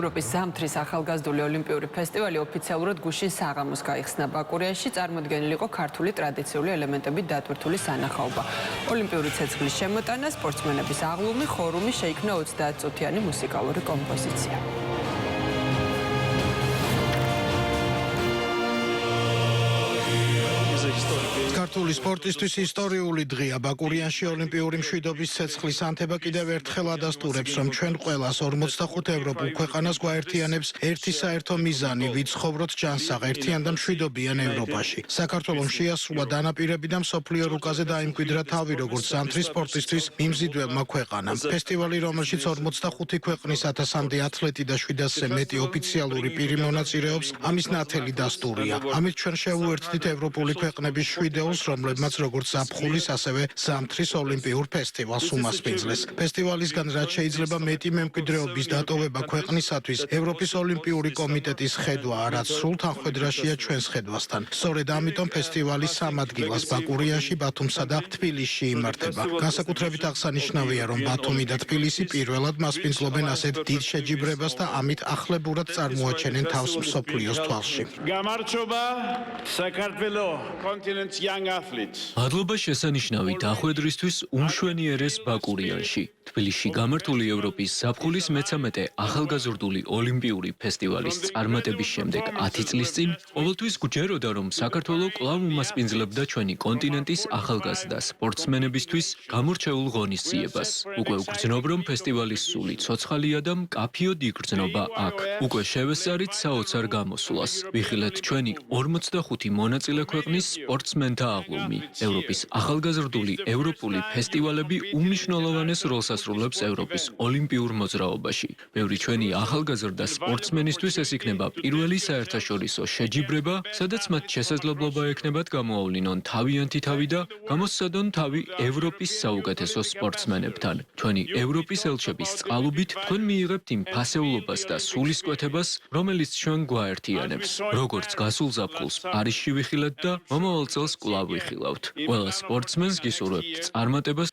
ევროპის ზამთრის ახალგაზრდული ოლიმპიური ფესტივალი ოფიციალურად გუშინ საღამოს გაიხსნა ბაკურიაში. წარმოდგენილი იყო ქართული ტრადიციული ელემენტებით დატვირთული სანახაობა. ოლიმპიური ცეცხლის შემოტანა, სპორტსმენების აღლუმი, ხორუმი, შეიქმნა 30 წუთიანი მუსიკალური კომპოზიცია. ქართული სპორტისთვის ისტორიული დღეა. ბაკურიანში ოლიმპიური მშვიდობის ცეცხლის ანთება კიდევ ერთხელ ადასტურებს, რომ ჩვენ ყველას 45 ევროპულ ქვეყანას გვაერთიანებს ერთი საერთო მიზანი, ვიცხოვროთ ჯანსაღ, ერთიან და მშვიდობიან ევროპაში. საქართველოს შეასრულა დანაპირები და მსოფლიო რუკაზე დაიმკვიდრა თავი, როგორც ზამთრის სპორტისთვის მიმზიდველმა ქვეყანამ. ფესტივალი, რომელშიც 45 ქვეყნის 1000-მდე ათლეტი და 700-ზე მეტი ოფიციალური პირი მონაწილეობს, ამის ნათელი დასტურია. ამით ჩვენ შევუერთდით ევროპული ქვეყნების შვიდეულს, რომლებმაც როგორც ზაფხულის, ასევე ზამთრის ოლიმპიურ ფესტივალს უმასპინძლეს. ფესტივალისგან რაც შეიძლება მეტი მემკვიდრეობის დატოვება ქვეყნისათვის, ევროპის ოლიმპიური კომიტეტის ხედვაა, რაც სრულ თანხმედრაშია ჩვენს ხედვასთან. სწორედ ამიტომ ფესტივალი 3 ადგილას ბაკურიანში, ბათუმსა და თბილისში იმართება. განსაკუთრებით აღსანიშნავია, რომ ბათუმი და თბილისი პირველად მასპინძლობენ ასეთ დიდ შეჯიბრებას და ამით ახლებურად წარმოაჩენენ თავს მსოფლიოს თვალში. გამარჯობა საქართველოს კონტინენტის young athletes. მადლობა შესანიშნავი დახვედრისთვის უმშვენიერეს ბაკურიანში. თბილისში გამართული ევროპის ზაფხულის 13 ახალგაზრდული ოლიმპიური ფესტივალის წარმატების შემდეგ 10 წლის წინ ყოველთვის გვჯეროდა, რომ საქართველო კვლავ უმასპინძლებდა ჩვენი კონტინენტის ახალგაზრდა სპორტსმენებისთვის გამორჩეულ ღონისძიებას. უკვე ვგრძნობ, რომ ფესტივალის სული ცოცხალია და მკაფიოდ იგრძნობა აქ. უკვე შევესწარით საოცარ გამოსვლას. ვიხილეთ ჩვენი 45 მონაწილე ქვეყნის სპორტსმენთა აღლუმი. ევროპის ახალგაზრდული ევროპული ფესტივალები უმნიშვნელოვანეს როლს ასრულებს ევროპის ოლიმპიურ მოძრაობაში. ბევრი ჩვენი ახალგაზრდა სპორტსმენისთვის ეს იქნება პირველი საერთაშორისო შეჯიბრება, სადაც მათ შესაძლებლობა ექნებათ გამოავლინონ თავიანთი თავი და გამოსცადონ თავი ევროპის საუკეთესო სპორტსმენებთან. ჩვენი ევროპის ელჩების წყალობით თქვენ მიიღებთ იმ ფასეულობას და სულისკვეთებას, რომელიც ჩვენ გვაერთიანებს. როგორც გასულ ზაფხულს პარიზში ვიხილეთ და მომავალ წელს კვლავ ვიხილავთ. ყველა სპორტსმენს გისურვებთ წარმატებას